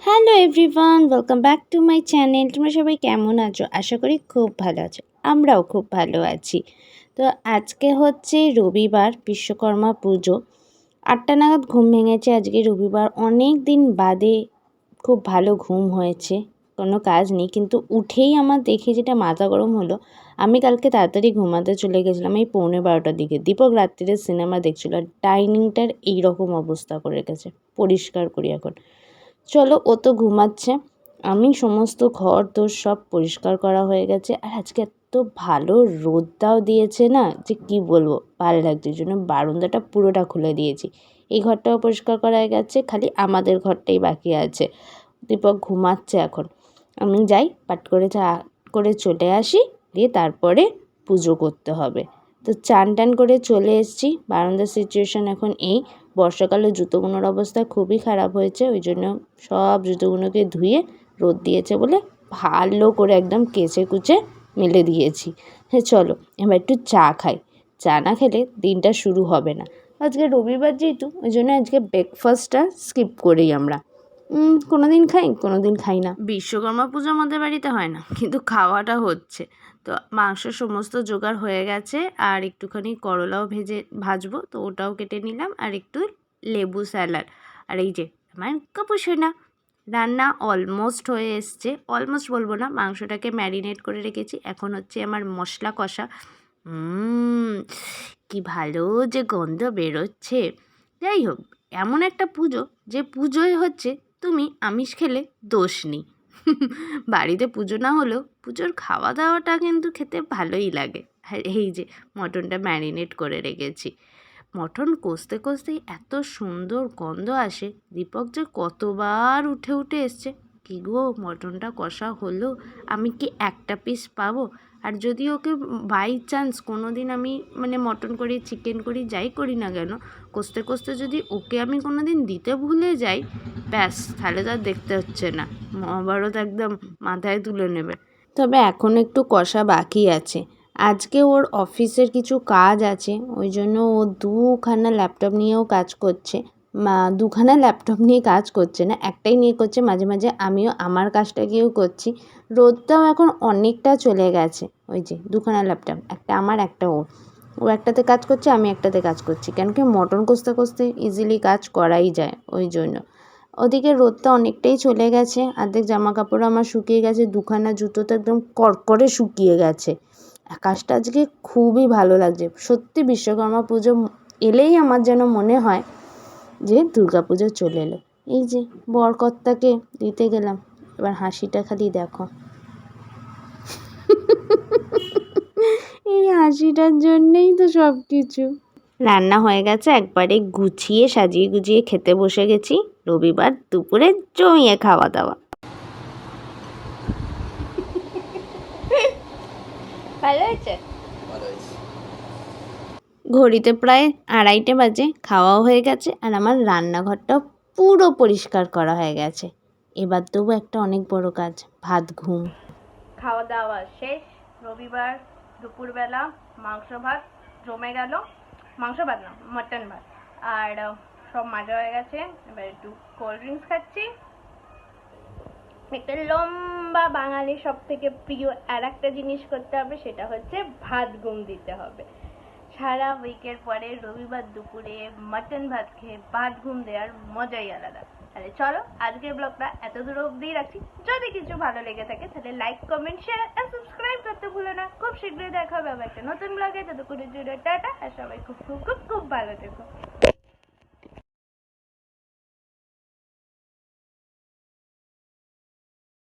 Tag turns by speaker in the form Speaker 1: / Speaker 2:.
Speaker 1: Hello everyone, welcome back to my channel. তোমরা সবাই কেমন আছো? আশা করি খুব ভালো আছো। আমরাও খুব ভালো আছি। তো আজকে হচ্ছে রবিবার, বিশ্বকর্মা পুজো। 8টা নাগাদ ঘুম ভেঙেছে। আজকে রবিবার, অনেক দিন বাদে খুব ভালো ঘুম হয়েছে। কোনো কাজ নেই, কিন্তু উঠেই আমার দেখে যেটা মাথা গরম হলো, আমি কালকে তাড়াতাড়ি ঘুমাতে চলে গেছিলাম এই 11:45টার দিকে। দীপক রাত্রিরে সিনেমা দেখছিল, আর ডাইনিংটার এইরকম অবস্থা করে রেখেছে। পরিষ্কার করি এখন। চলো, ও তো ঘুমাচ্ছে, আমি সমস্ত ঘর দোর সব পরিষ্কার করা হয়ে গেছে। আর আজকে এত ভালো রোদটাও দিয়েছে না, যে কি বলবো, ভালো লাগছে। এই জন্য বারান্দাটা পুরোটা খুলে দিয়েছি। এই ঘরটাও পরিষ্কার করা হয়ে গেছে, খালি আমাদের ঘরটাই বাকি আছে। দীপক ঘুমাচ্ছে এখন। আমি যাই, পাট করে চা করে চলে আসি, দিয়ে তারপরে পুজো করতে হবে। তো চান টান করে চলে এসেছি। বারান্দার সিচুয়েশান এখন এই, বর্ষাকালে জুতোগুলোর অবস্থা খুবই খারাপ হয়েছে। ওই জন্য সব জুতোগুলোকে ধুয়ে রোদ দিয়েছে বলে ভালো করে একদম কেচে কুচে মেলে দিয়েছি। হ্যাঁ চলো, এবার একটু চা খাই। চা না খেলে দিনটা শুরু হবে না। আজকে রবিবার যেহেতু, ওই জন্য আজকে ব্রেকফাস্টটা স্কিপ করি আমরা। কোনো দিন খাই, কোনো দিন খাই না। বিশ্বকর্মা পুজো আমাদের বাড়িতে হয় না, কিন্তু খাওয়াটা হচ্ছে। তো মাংস সমস্ত জোগাড় হয়ে গেছে, আর একটুখানি করলাও ভাজবো, তো ওটাও কেটে নিলাম, আর একটু লেবু স্যালাড। আর এই যে আমার কাপুসোনা, রান্না অলমোস্ট হয়ে এসছে। অলমোস্ট বলবো না, মাংসটাকে ম্যারিনেট করে রেখেছি। এখন হচ্ছে আমার মশলা কষা। কি ভালো যে গন্ধ বেরোচ্ছে। যাই হোক, এমন একটা পুজো, যে পুজোয় হচ্ছে তুমি আমিষ খেলে দোষ নেই। বাড়িতে পুজো না হলেও পুজোর খাওয়া দাওয়াটা কিন্তু খেতে ভালোই লাগে। আর এই যে মটনটা ম্যারিনেট করে রেখেছি। মটন কষতে কষতেই এত সুন্দর গন্ধ আসে। দীপক যে কতবার উঠে উঠে এসছে, কি গো মটনটা কষা হলো, আমি কি একটা পিস পাবো? আর যদি ওকে বাই চান্স কোনো দিন আমি মটন করি, চিকেন করি, যাই করি না কেন, কষতে কষতে যদি ওকে আমি কোনো দিন দিতে ভুলে যাই, ব্যাস তাহলে তো আর দেখতে হচ্ছে না, মহাভারত একদম মাথায় তুলে নেবে। তবে এখন একটু কষা বাকি আছে। আজকে ওর অফিসের কিছু কাজ আছে, ওই জন্য ও দুখানা ল্যাপটপ নিয়েও কাজ করছে। দুখানা ল্যাপটপ নিয়ে কাজ করছে না, একটাই নিয়ে করছে। মাঝে মাঝে আমিও আমার কাজটাকেও করছি। রোদটাও এখন অনেকটা চলে গেছে। ওই যে দুখানা ল্যাপটপ, একটা আমার একটা ওর। ও একটাতে কাজ করছে, আমি একটাতে কাজ করছি, কেন কি মটন কষতে কষতে ইজিলি কাজ করাই যায়, ওই জন্য। ওদিকে রোদটা অনেকটাই চলে গেছে, অর্ধেক জামা কাপড়ও আমার শুকিয়ে গেছে, দুখানা জুতো তো একদম কড়কড়ে শুকিয়ে গেছে। আকাশটা আজকে খুবই ভালো লাগছে। সত্যি বিশ্বকর্মা পুজো এলেই আমার যেন মনে হয় যে দুর্গা পুজো চলে এলো। এই যে বরকর্তাকে দিতে গেলাম, এবার হাসিটা খালি দেখো। এই হাসিটার জন্যেই তো সব কিছু। রান্না হয়ে গেছে, একবারে গুছিয়ে সাজিয়ে গুছিয়ে খেতে বসে গেছি। রবিবার দুপুরে জমিয়ে খাওয়া দাওয়া। ভালো হয়েছে। ঘড়িতে প্রায় 2:30 বাজে, খাওয়াও হয়ে গেছে, আর আমার রান্নাঘরটাও পুরো পরিষ্কার করা হয়ে গেছে। এবার দেবো একটা অনেক বড় কাজ, ভাত ঘুম।
Speaker 2: খাওয়া দাওয়া শেষ। রবিবার দুপুরবেলা মাংস ভাত জমে গেল। মাংস ভাত না, মটন ভাত। আর সব মাজা হয়ে গেছে। এবার একটু কোল্ড ড্রিঙ্কস খাচ্ছি। একটা লম্বা বাঙালির সব থেকে প্রিয় আর একটা জিনিস করতে হবে, সেটা হচ্ছে ভাত ঘুম দিতে হবে। সারা উইকের পরে রবিবার দুপুরে মটন ভাত খেয়ে ভাত ঘুম দেওয়ার মজাই আলাদা। তাহলে চলো, আজকের ব্লগটা এত দূর অবধি রাখছি। যদি কিছু ভালো লেগে থাকে তাহলে লাইক, কমেন্ট, শেয়ার আর সাবস্ক্রাইব করতে ভুলো না। খুব শীঘ্রই দেখা হবে আবার একটা নতুন ব্লগে। ততক্ষণের জন্য টাটা, আর সবাই খুব খুব খুব খুব ভালো থেকো।